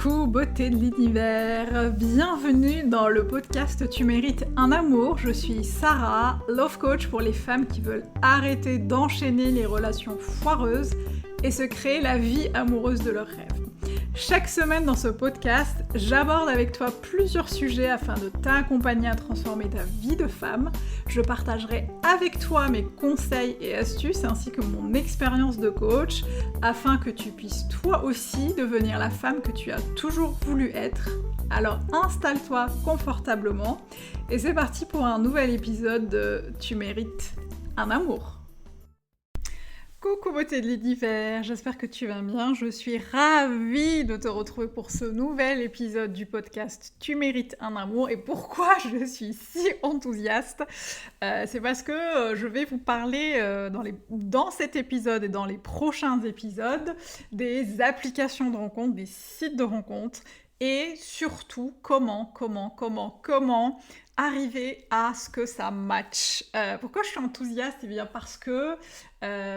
Coucou beauté de l'univers, bienvenue dans le podcast Tu mérites un amour. Je suis Sarah, love coach pour les femmes qui veulent arrêter d'enchaîner les relations foireuses et se créer la vie amoureuse de leurs rêves. Chaque semaine dans ce podcast, j'aborde avec toi plusieurs sujets afin de t'accompagner à transformer ta vie de femme. Je partagerai avec toi mes conseils et astuces ainsi que mon expérience de coach afin que tu puisses toi aussi devenir la femme que tu as toujours voulu être. Alors installe-toi confortablement et c'est parti pour un nouvel épisode de Tu mérites un amour. Coucou beauté de l'univers, j'espère que tu vas bien. Je suis ravie de te retrouver pour ce nouvel épisode du podcast Tu mérites un amour. Et pourquoi je suis si enthousiaste c'est parce que je vais vous parler dans cet épisode et dans les prochains épisodes des applications de rencontres, des sites de rencontres et surtout comment arriver à ce que ça matche. Pourquoi je suis enthousiaste ? Eh bien parce que,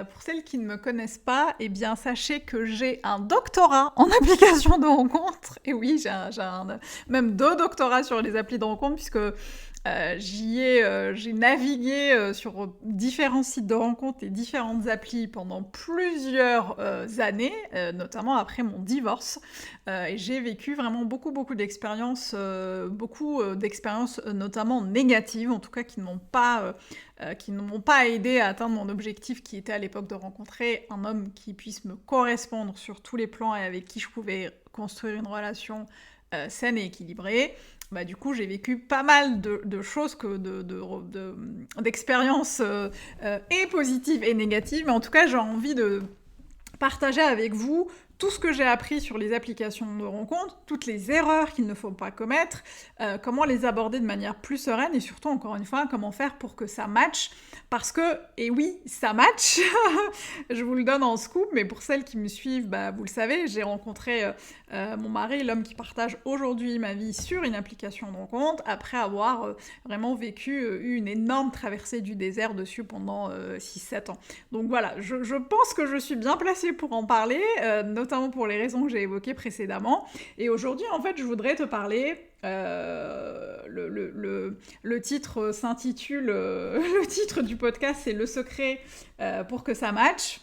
pour celles qui ne me connaissent pas, eh bien sachez que j'ai un doctorat en application de rencontres. Et oui, j'ai même 2 doctorats sur les applis de rencontres, puisque j'ai navigué sur différents sites de rencontres et différentes applis pendant plusieurs années, notamment après mon divorce. Et j'ai vécu vraiment beaucoup d'expériences, d'expériences notamment négatives, en tout cas qui ne m'ont pas aidé à atteindre mon objectif qui était à l'époque de rencontrer un homme qui puisse me correspondre sur tous les plans et avec qui je pouvais construire une relation saine et équilibrée. Du coup, j'ai vécu pas mal de choses, d'expériences et positives et négatives, mais en tout cas, j'ai envie de partager avec vous tout ce que j'ai appris sur les applications de rencontres, toutes les erreurs qu'il ne faut pas commettre, comment les aborder de manière plus sereine et surtout, encore une fois, comment faire pour que ça matche. Parce que, et oui, ça match, je vous le donne en scoop, mais pour celles qui me suivent, vous le savez, j'ai rencontré mon mari, l'homme qui partage aujourd'hui ma vie sur une application de rencontre, après avoir vraiment eu une énorme traversée du désert dessus pendant 6-7 ans. Donc voilà, je pense que je suis bien placée pour en parler, notamment pour les raisons que j'ai évoquées précédemment. Et aujourd'hui, en fait, je voudrais te parler... le titre s'intitule... le titre du podcast, c'est « Le secret pour que ça matche ».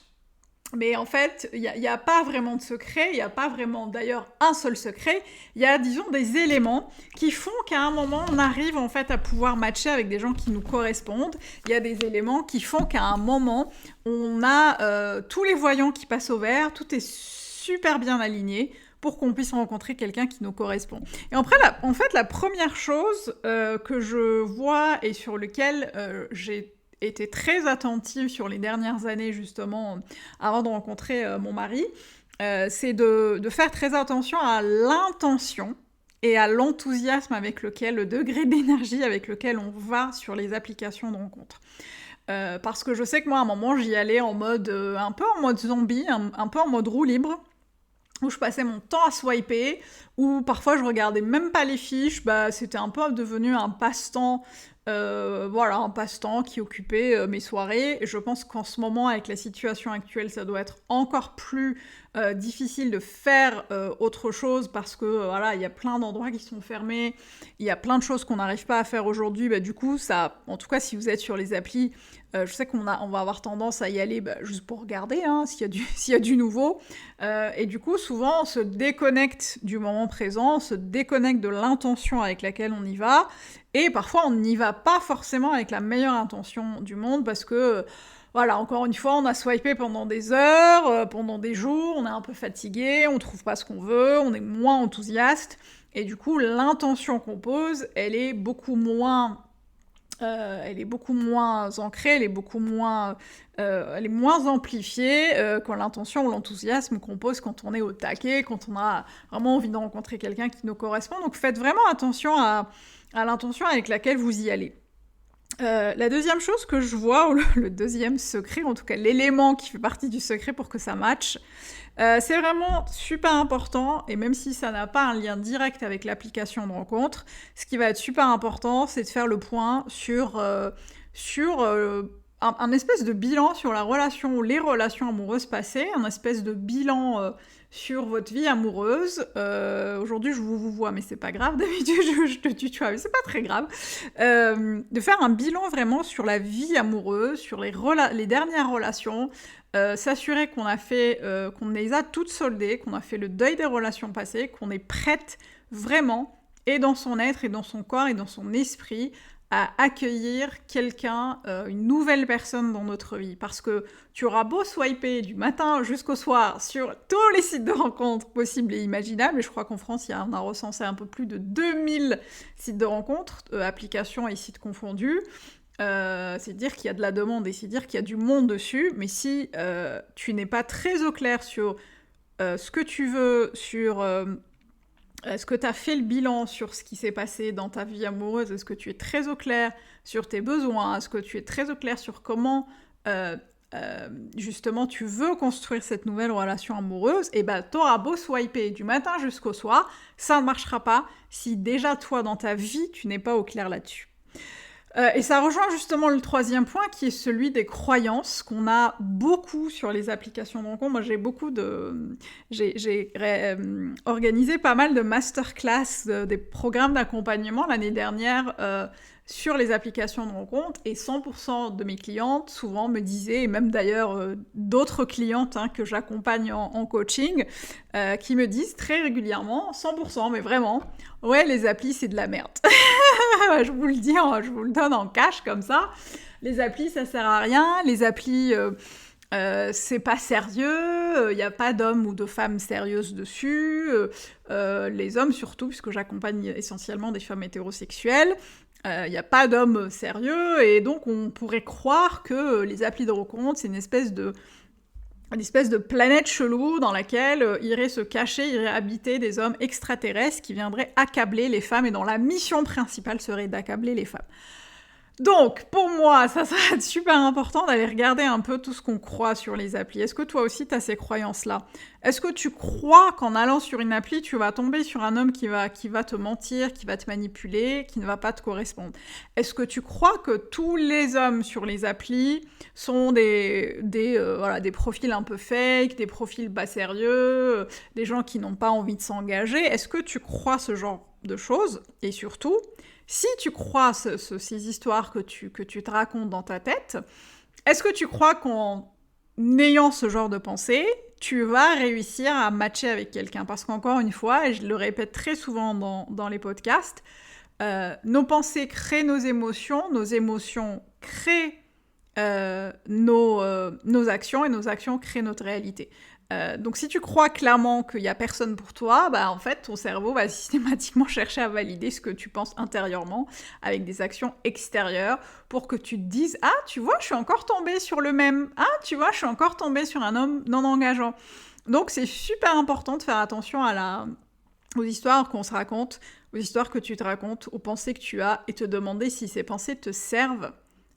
Mais en fait, il n'y a pas vraiment de secret, il n'y a pas vraiment d'ailleurs un seul secret, il y a, disons, des éléments qui font qu'à un moment, on arrive en fait à pouvoir matcher avec des gens qui nous correspondent. Il y a des éléments qui font qu'à un moment, on a tous les voyants qui passent au vert, tout est super bien aligné pour qu'on puisse rencontrer quelqu'un qui nous correspond. Et après, la première chose que je vois et sur laquelle j'ai été très attentive sur les dernières années, justement, avant de rencontrer mon mari, c'est de faire très attention à l'intention et à l'enthousiasme avec lequel, le degré d'énergie avec lequel on va sur les applications de rencontres. Parce que je sais que moi, à un moment, j'y allais en mode, un peu en mode zombie, un peu en mode roue libre, où je passais mon temps à swiper, où parfois je regardais même pas les fiches, c'était un peu devenu un passe-temps, un passe-temps qui occupait mes soirées. Et je pense qu'en ce moment, avec la situation actuelle, ça doit être encore plus difficile de faire autre chose parce que il y a plein d'endroits qui sont fermés, il y a plein de choses qu'on n'arrive pas à faire aujourd'hui. Du coup, ça, en tout cas, si vous êtes sur les applis, je sais qu'on va avoir tendance à y aller juste pour regarder s'il y a du nouveau. Et du coup, souvent, on se déconnecte du moment présent, on se déconnecte de l'intention avec laquelle on y va. Et parfois, on n'y va pas forcément avec la meilleure intention du monde parce que, encore une fois, on a swipé pendant des heures, pendant des jours, on est un peu fatigué, on trouve pas ce qu'on veut, on est moins enthousiaste. Et du coup, l'intention qu'on pose, elle est beaucoup moins ancrée, elle est moins amplifiée que l'intention ou l'enthousiasme qu'on pose quand on est au taquet, quand on a vraiment envie de rencontrer quelqu'un qui nous correspond. Donc faites vraiment attention à l'intention avec laquelle vous y allez. La deuxième chose que je vois, ou le deuxième secret, en tout cas l'élément qui fait partie du secret pour que ça matche, c'est vraiment super important, et même si ça n'a pas un lien direct avec l'application de rencontre, ce qui va être super important, c'est de faire le point sur un espèce de bilan sur la relation, les relations amoureuses passées, un espèce de bilan sur votre vie amoureuse. Aujourd'hui, je vous vois, mais c'est pas grave. D'habitude, je te tutoie, mais c'est pas très grave. De faire un bilan vraiment sur la vie amoureuse, sur les dernières relations, s'assurer qu'on qu'on les a toutes soldées, qu'on a fait le deuil des relations passées, qu'on est prête vraiment, et dans son être, et dans son corps, et dans son esprit, à accueillir quelqu'un, une nouvelle personne dans notre vie. Parce que tu auras beau swiper du matin jusqu'au soir sur tous les sites de rencontres possibles et imaginables, et je crois qu'en France, on a recensé un peu plus de 2000 sites de rencontres, applications et sites confondus. C'est dire qu'il y a de la demande et c'est dire qu'il y a du monde dessus, mais si tu n'es pas très au clair sur ce que tu veux, sur est-ce que tu as fait le bilan sur ce qui s'est passé dans ta vie amoureuse? Est-ce que tu es très au clair sur tes besoins? Est-ce que tu es très au clair sur comment, justement, tu veux construire cette nouvelle relation amoureuse? Et ben, t'auras beau swiper du matin jusqu'au soir, ça ne marchera pas si déjà, toi, dans ta vie, tu n'es pas au clair là-dessus. Et ça rejoint justement le troisième point, qui est celui des croyances qu'on a beaucoup sur les applications de rencontres. Moi, j'ai organisé pas mal de masterclass, des programmes d'accompagnement l'année dernière sur les applications de rencontres, et 100% de mes clientes souvent me disaient, et même d'ailleurs d'autres clientes que j'accompagne en coaching, qui me disent très régulièrement, 100%, mais vraiment, ouais, les applis, c'est de la merde. Je vous le dis, je vous le donne en cash comme ça. Les applis, ça sert à rien. Les applis, c'est pas sérieux. Il n'y a pas d'hommes ou de femmes sérieuses dessus. Les hommes surtout, puisque j'accompagne essentiellement des femmes hétérosexuelles. Il n'y a pas d'hommes sérieux. Et donc, on pourrait croire que les applis de rencontre, c'est une espèce de planète chelou dans laquelle iraient se cacher, iraient habiter des hommes extraterrestres qui viendraient accabler les femmes et dont la mission principale serait d'accabler les femmes. Donc, pour moi, ça serait super important d'aller regarder un peu tout ce qu'on croit sur les applis. Est-ce que toi aussi, tu as ces croyances-là? Est-ce que tu crois qu'en allant sur une appli, tu vas tomber sur un homme qui va te mentir, qui va te manipuler, qui ne va pas te correspondre? Est-ce que tu crois que tous les hommes sur les applis sont des profils un peu fake, des profils pas sérieux, des gens qui n'ont pas envie de s'engager? Est-ce que tu crois ce genre de choses? Et surtout, si tu crois ces histoires que tu te racontes dans ta tête, est-ce que tu crois qu'en ayant ce genre de pensée, tu vas réussir à matcher avec quelqu'un? Parce qu'encore une fois, et je le répète très souvent dans les podcasts, nos pensées créent nos émotions créent nos actions, et nos actions créent notre réalité. Donc si tu crois clairement qu'il n'y a personne pour toi, bah en fait ton cerveau va systématiquement chercher à valider ce que tu penses intérieurement avec des actions extérieures pour que tu te dises « Ah, tu vois, je suis encore tombée sur le même. Ah, tu vois, je suis encore tombée sur un homme non engageant. » Donc c'est super important de faire attention aux histoires qu'on se raconte, aux histoires que tu te racontes, aux pensées que tu as, et te demander si ces pensées te servent.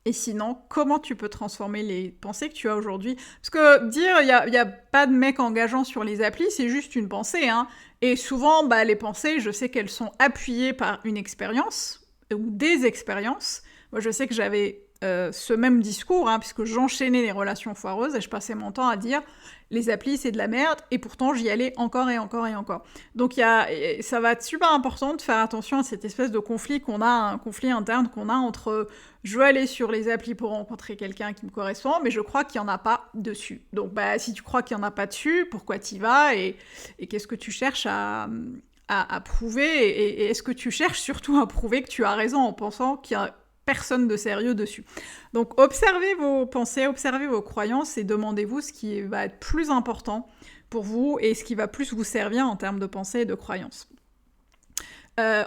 Et sinon, comment tu peux transformer les pensées que tu as aujourd'hui? Parce que dire il y a pas de mec engageant sur les applis, c'est juste une pensée. Et souvent, les pensées, je sais qu'elles sont appuyées par une expérience ou des expériences. Moi, je sais que j'avais ce même discours, puisque j'enchaînais les relations foireuses et je passais mon temps à dire les applis c'est de la merde, et pourtant j'y allais encore et encore et encore. Donc ça va être super important de faire attention à cette espèce de conflit qu'on a, un conflit interne qu'on a entre je veux aller sur les applis pour rencontrer quelqu'un qui me correspond, mais je crois qu'il n'y en a pas dessus. Donc si tu crois qu'il n'y en a pas dessus, pourquoi t'y vas, et qu'est-ce que tu cherches à prouver, et est-ce que tu cherches surtout à prouver que tu as raison en pensant qu'il y a personne de sérieux dessus. Donc observez vos pensées, observez vos croyances et demandez-vous ce qui va être plus important pour vous et ce qui va plus vous servir en termes de pensée et de croyances.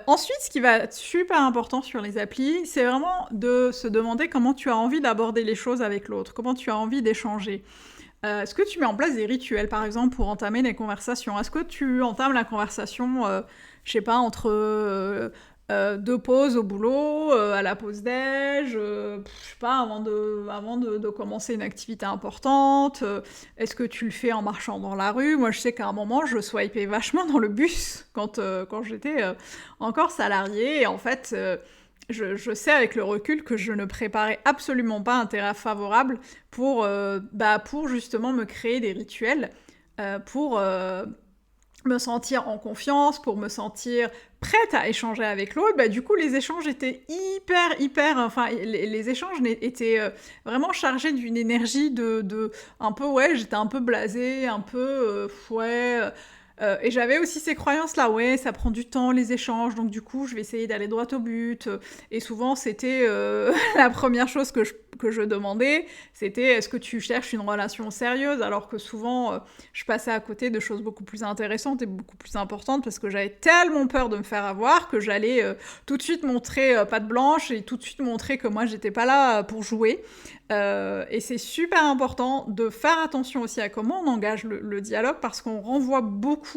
Ensuite, ce qui va être super important sur les applis, c'est vraiment de se demander comment tu as envie d'aborder les choses avec l'autre, comment tu as envie d'échanger. Est-ce que tu mets en place des rituels, par exemple, pour entamer les conversations? Est-ce que tu entames la conversation, je sais pas, entre deux pauses au boulot, à la pause déj, je sais pas, avant de commencer une activité importante? Est-ce que tu le fais en marchant dans la rue? Moi, je sais qu'à un moment, je swipais vachement dans le bus quand j'étais encore salariée, et en fait... je sais avec le recul que je ne préparais absolument pas un terrain favorable pour justement me créer des rituels, pour me sentir en confiance, pour me sentir prête à échanger avec l'autre. Du coup, les échanges étaient les échanges étaient vraiment chargés d'une énergie de un peu, ouais, j'étais un peu blasée, un peu, et j'avais aussi ces croyances-là, ouais, ça prend du temps les échanges, donc du coup, je vais essayer d'aller droit au but. Et souvent, c'était la première chose que je demandais, c'était est-ce que tu cherches une relation sérieuse, alors que souvent, je passais à côté de choses beaucoup plus intéressantes et beaucoup plus importantes parce que j'avais tellement peur de me faire avoir que j'allais tout de suite montrer patte blanche et tout de suite montrer que moi, j'étais pas là pour jouer. Et c'est super important de faire attention aussi à comment on engage le dialogue parce qu'on renvoie beaucoup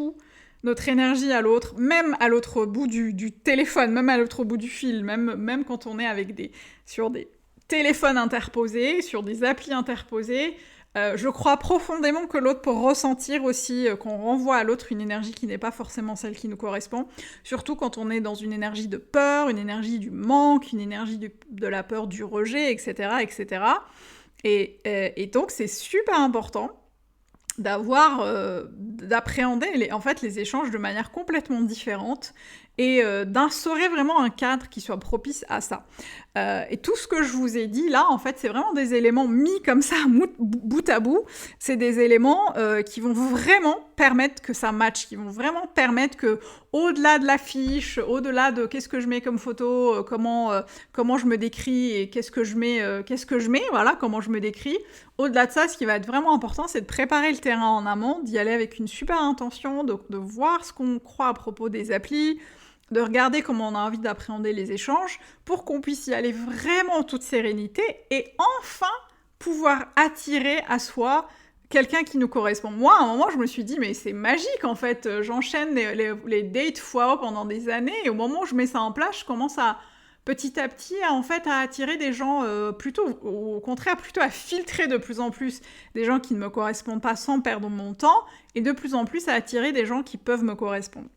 notre énergie à l'autre, même à l'autre bout du téléphone, même à l'autre bout du fil, même quand on est sur des téléphones interposés, sur des applis interposées. Je crois profondément que l'autre peut ressentir aussi qu'on renvoie à l'autre une énergie qui n'est pas forcément celle qui nous correspond, surtout quand on est dans une énergie de peur, une énergie du manque, une énergie de la peur du rejet, etc. etc. Et donc c'est super important d'appréhender les échanges de manière complètement différente et d'instaurer vraiment un cadre qui soit propice à ça. Et tout ce que je vous ai dit là, en fait, c'est vraiment des éléments mis comme ça, bout à bout. C'est des éléments qui vont vraiment permettre que ça matche, qui vont vraiment permettre que, au-delà de l'affiche, au-delà de qu'est-ce que je mets comme photo, comment je me décris et qu'est-ce que je mets, voilà, comment je me décris. Au-delà de ça, ce qui va être vraiment important, c'est de préparer le terrain en amont, d'y aller avec une super intention, de voir ce qu'on croit à propos des applis, de regarder comment on a envie d'appréhender les échanges pour qu'on puisse y aller vraiment en toute sérénité et enfin pouvoir attirer à soi quelqu'un qui nous correspond. Moi, à un moment, je me suis dit, mais c'est magique en fait, j'enchaîne les dates fois pendant des années et au moment où je mets ça en place, je commence à petit à petit à attirer des gens plutôt, au contraire, plutôt à filtrer de plus en plus des gens qui ne me correspondent pas sans perdre mon temps et de plus en plus à attirer des gens qui peuvent me correspondre.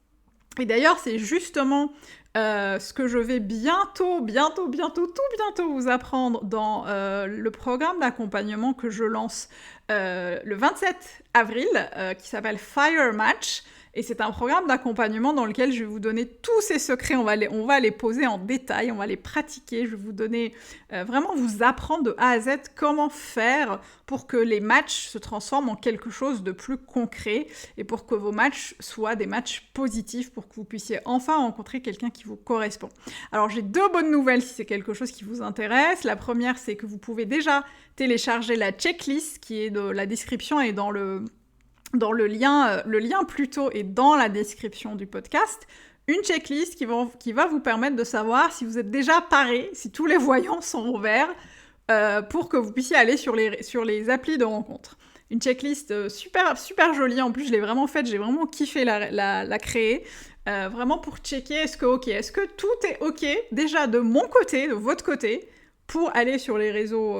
Et d'ailleurs, c'est justement ce que je vais bientôt vous apprendre dans le programme d'accompagnement que je lance le 27 avril, qui s'appelle Fire Match. Et c'est un programme d'accompagnement dans lequel je vais vous donner tous ces secrets, on va les poser en détail, on va les pratiquer, je vais vous donner, vraiment vous apprendre de A à Z comment faire pour que les matchs se transforment en quelque chose de plus concret et pour que vos matchs soient des matchs positifs, pour que vous puissiez enfin rencontrer quelqu'un qui vous correspond. Alors j'ai 2 bonnes nouvelles si c'est quelque chose qui vous intéresse. La première, c'est que vous pouvez déjà télécharger la checklist qui est de la description et dans le lien plutôt est dans la description du podcast, une checklist qui va vous permettre de savoir si vous êtes déjà paré, si tous les voyants sont ouverts, pour que vous puissiez aller sur les applis de rencontre. Une checklist super, super jolie, en plus je l'ai vraiment faite, j'ai vraiment kiffé la créer, vraiment pour checker est-ce que tout est ok, déjà de mon côté, de votre côté, pour aller sur les réseaux,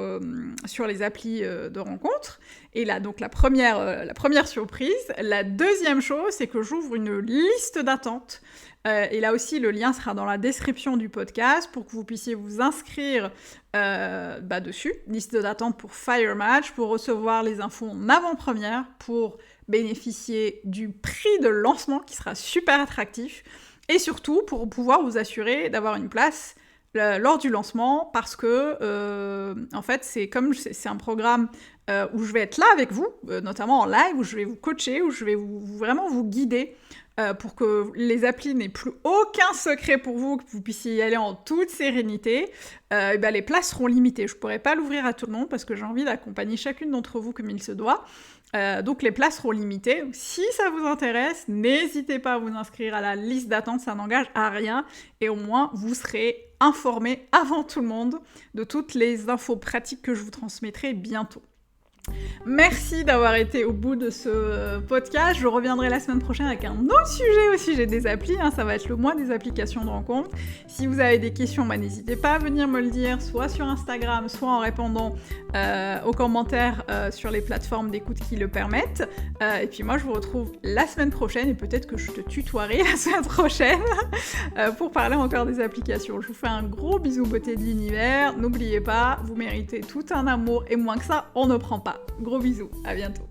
sur les applis de rencontre. Et là, donc la première surprise. La deuxième chose, c'est que j'ouvre une liste d'attente. Et là aussi, le lien sera dans la description du podcast pour que vous puissiez vous inscrire dessus. Liste d'attente pour Fire Match, pour recevoir les infos en avant-première, pour bénéficier du prix de lancement qui sera super attractif. Et surtout, pour pouvoir vous assurer d'avoir une place lors du lancement, parce que en fait c'est un programme où je vais être là avec vous, notamment en live, où je vais vous coacher, où je vais vraiment vous guider pour que les applis n'aient plus aucun secret pour vous, que vous puissiez y aller en toute sérénité. Les places seront limitées, je ne pourrai pas l'ouvrir à tout le monde parce que j'ai envie d'accompagner chacune d'entre vous comme il se doit. Donc les places seront limitées. Si ça vous intéresse, n'hésitez pas à vous inscrire à la liste d'attente, ça n'engage à rien et au moins vous serez informés avant tout le monde de toutes les infos pratiques que je vous transmettrai bientôt. Merci d'avoir été au bout de ce podcast. Je reviendrai la semaine prochaine avec un autre sujet au sujet des applis. Ça va être le mois des applications de rencontre. Si vous avez des questions, n'hésitez pas à venir me le dire, soit sur Instagram, soit en répondant aux commentaires sur les plateformes d'écoute qui le permettent. Et puis moi, je vous retrouve la semaine prochaine, et peut-être que je te tutoierai la semaine prochaine pour parler encore des applications. Je vous fais un gros bisou beauté de l'univers. N'oubliez pas, vous méritez tout un amour, et moins que ça, on ne prend pas. Gros bisous, à bientôt.